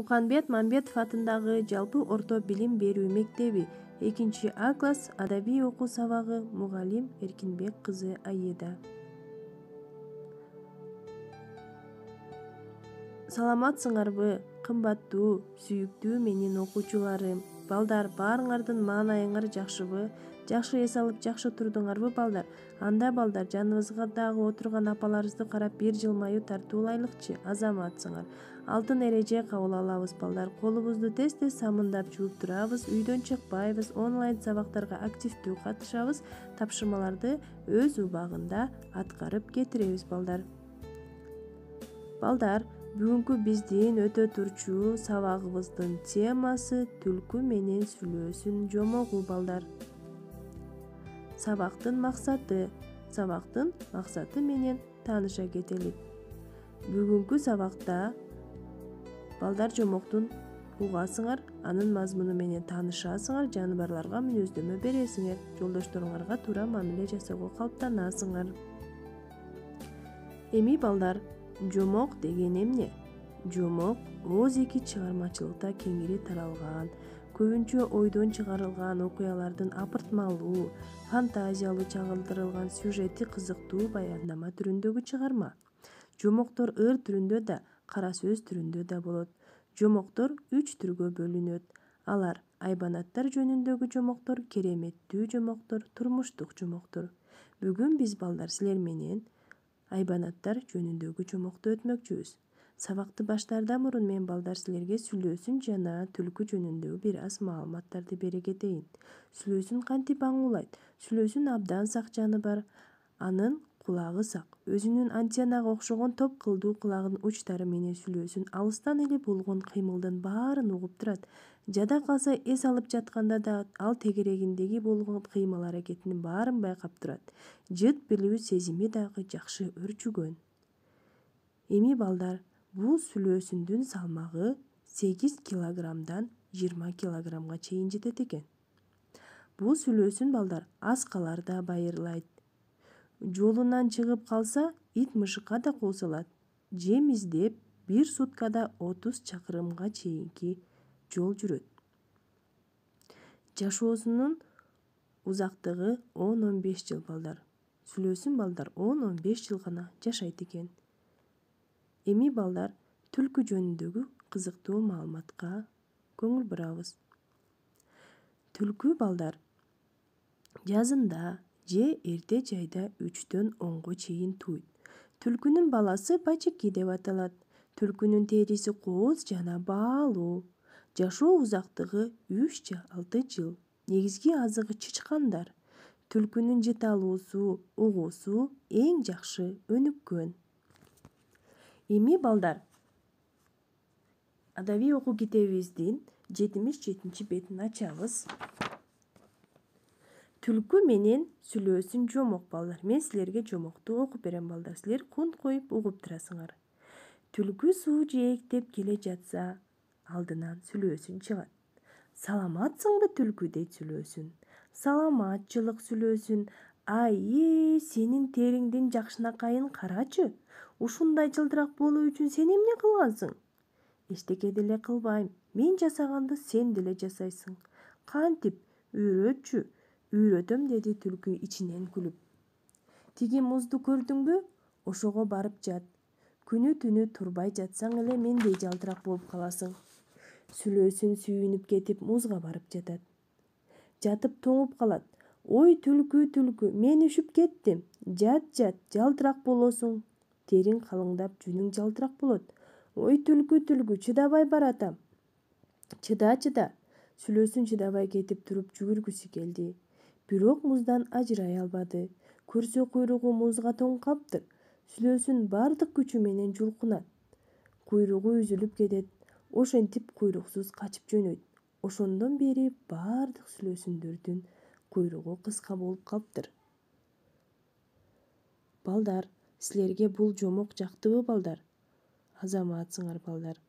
Муканбет Мамбетов атындагы жалпы орто билим берүү мектеби 2 А класс адабий окуу сабагы мугалим Эркинбек кызы Аида. Саламатсыңарбы, кымбаттуу, сүйүктүү менин окуучуларым. Балдар, баарыңардын маанайыңар жакшыбы? Жакшы эс алып жакшы турдуңарбы балдар? Анда балдар, жаныбызга дагы отурган апаларыбызды карап бир жылмаюу тартуулайлыкчы, азаматсыңар. Алтын эреже кабыл алабыз балдар. Колубузду тез-тез самындап жууп турабыз, үйдөн чыкпайбыз, онлайн сабактарга активдүү катышабыз, тапшырмаларды өз убагында аткарып кетиребиз балдар. Балдар, бүгүнкү биздин өтө турчу сабагыбыздын темасы түлкү менен сүлөөсүн жомогу балдар. Сабактын максаты менен тааныша кетелик. Бүгүнкү сабакта балдар жомоктун угасыңар, анын мазмуну менен таанышасыңар, жаныбарларга мүнөздөмө бересиңер, жолдошторуңарга туура мамиле жасоого калыптанасыңар. Эми балдар, жомок деген эмне? Жомок ооз эки чыгармачылыкта кеңири таралган, көбүнчө ойдон чыгарылган окуялардын апыртмалуу, фантазиялуу чагылдырылган сюжети кызыктуу баяндама түрүндөгү чыгарма. Жомоктор ыр түрүндө да, кара сөз түрүндө да болот. Жомоктор 3 түргө бөлүнөт. Алар айбанаттар жөнүндөгү жомоктор, кереметтүү жомоктор, турмуштук жомоктор. Бүгүн биз балдар силер менен айбанаттар жөнүндөгү жомокту өтмөкчүбүз. Сабакты баштаардан мурун мен балдар силерге сүлөөсүн жана түлкү жөнүндөгү бир аз маалыматтарды бере кетейин. Сүлөөсүн кантип аңуулайт? Сүлөөсүн абдан сак жаны бар. Анын кулагы сак. Өзүнүн антеннага окшогон топ кылдуу кулагынын учтары менен сүлөөсүн алыстан эле болгон кыймылдын баарын угуп турат. Жада калса эс алып жатканда да ал тегерегиндеги болгон кыймыл аракетинин баарын байкап турат. Жыт билүү сезими дагы жакшы өрчүгөн. Эми балдар, бул сүлөөсүндүн салмагы 8 килограммдан 20 килограммга чейин жетет экен. Бул сүлөөсүн балдар аскаларда байырлайт. Жолунан чыгып калса, ит мышыкка да кол салат. Жем издеп, бир суткада 30 чакырымга чейинки жол жүрөт. Жашоосунун узактыгы 10-15 жыл балдар. Сүлөөсүн балдар 10-15 жыл гана жашайт экен. Эми балдар, түлкү жөнүндөгү кызыктуу маалыматка көңүл бурабыз. Түлкү балдар жазында же эрте жайда 3-төн 10го чейин тууйт. Түлкүнүн баласы бачыки деп аталат. Түлкүнүн териси кооз жана баалуу. Жашоо узактыгы 3-6 жыл. Негизги азыгы чычкандар. Түлкүнүн жыталуусу, угуусу эң жакшы өнүккөн. Эми балдар, адабий окуу китебибиздин 77 бетин ачабыз. Түлкү менен сүлөөсүн жомок балдар. Мен силерге жомокту окуп берем балдар. Силер кунт коюп угуп турасыңар. Түлкү суу жээктеп келе жатса, алдынан сүлөөсүн чыгат. Саламатсыңбы түлкү дейт сүлөөсүн. Саламатчылык сүлөөсүн. Сенин териңдин жакшынакайын карачы. Ушундай жылтырак болуу үчүн сен эмне кылгансың? Эчтеке деле кылбайм. Мен жасаганды сен деле жасайсың. Кантип? Үйрөтчү. Үйрөтөм деди түлкү ичинен күлүп. Тиги музду көрдүңбү? Ошого барып жат. Күнү түнү турбай жатсаң эле мендей жалтырак болуп каласың. Сүлөөсүн сүйүнүп кетип музга барып жатат. Жатып тоңуп калат. Ой түлкү, мен үшүп кеттим. Жат, жалтырак болосуң. Териң калыңдап жүнүң жалтырак болот. Ой түлкү, чыдабай баратам. Чыда. Сүлөөсүн чыдабай кетип туруп жүгүргүсү келди. Бирок муздан ажырай албады. Көрсө куйругу музга тоңуп калыптыр. Сүлөөсүн бардык күчү менен жулкунат. Куйругу үзүлүп кетет. Ошентип куйруксуз качып жөнөйт. Ошондон бери бардык сүлөөсүндөрдүн куйругу кыска болуп калыптыр. Балдар, силерге бул жомок жактыбы балдар? Азаматсыңар балдар.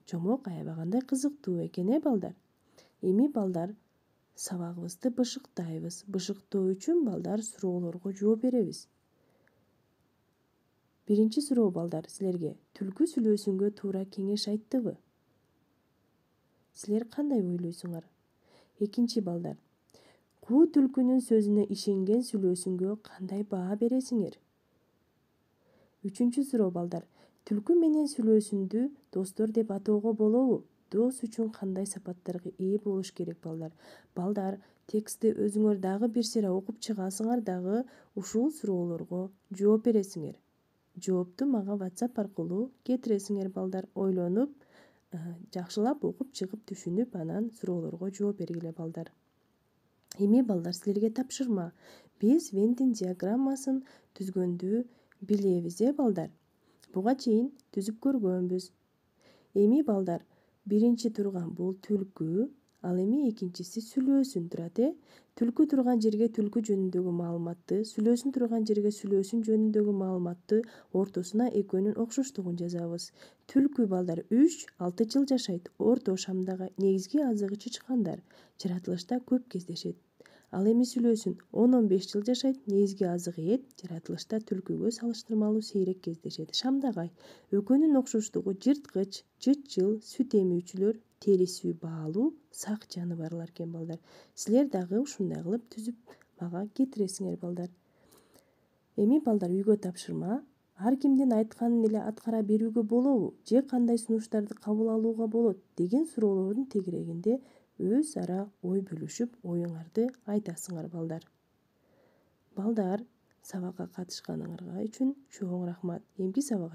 Жомок аябагандай кызыктуу экен балдар. Эми балдар, сабагыбызды бышыктайбыз. Бышыктоо үчүн балдар суроолорго жооп беребиз. Биринчи суроо балдар силерге. Түлкү сүлөөсүнгө туура кеңеш айттыбы? Силер кандай ойлойсуңар? Экинчи балдар. Куу түлкүнүн сөзүнө ишенген сүйлөөсүңгө кандай баа бересиңер? Үчүнчү суроо балдар. Түлкү менен сүйлөөсүндү достор деп атоого болобу? Дос үчүн кандай сапаттарга ээ болуш керек балдар? Балдар, текстти өзүңөр дагы бир сыйра окуп чыгасыңар дагы ушул суроолорго жооп бересиңер. Жоопту мага WhatsApp аркылуу кетиресиңер балдар. Ойлонуп, жакшылап окуп чыгып түшүнүп, анан суроолорго жооп бергиле балдар. Эми балдар, силерге тапшырма. Биз Вендин диаграммасын түзгөндү билебиз, балдар. Буга чейин түзүп көргөнбүз. Эми балдар, биринчи турган бул түлкү, ал эми экинчиси сүйлөөсүн турат, Түлкү турган жерге түлкү жөнүндөгү маалыматты, сүйлөөсүн турган жерге сүйлөөсүн жөнүндөгү маалыматты, ортосуна экөөнүн окшоштугун жазабыз. Түлкү балдар 3-6 жыл жашайт. Орто Шамдагы негизги азыгы чычкандар. Жаратылышта көп кездешет. Ал эми сүйлөөсүн 10-15 жыл жашайт. Негизги азыгы эт. Жаратылышта түлкүгө салыштырмалуу сейрек кездешет. Шамдагай экөөнүн окшоштугу жырткыч, жытчыл, сүт эмүүчүлөр, териси баалуу, сак жаныбарлар экен балдар. Силер дагы ушундай кылып түзүп мага кетиресиңер балдар. Эми балдар, үйгө тапшырма. Ар кимдин айтканын эле аткара берүүгө болобу? Же кандай сунуштарды кабыл алууга болот деген суроолордун тегерегинде өз ара ой бөлүшүп, оюңарды айтасыңар балдар. Балдар, сабакка катышканыңарга үчүн чоң рахмат. Эмки сабакка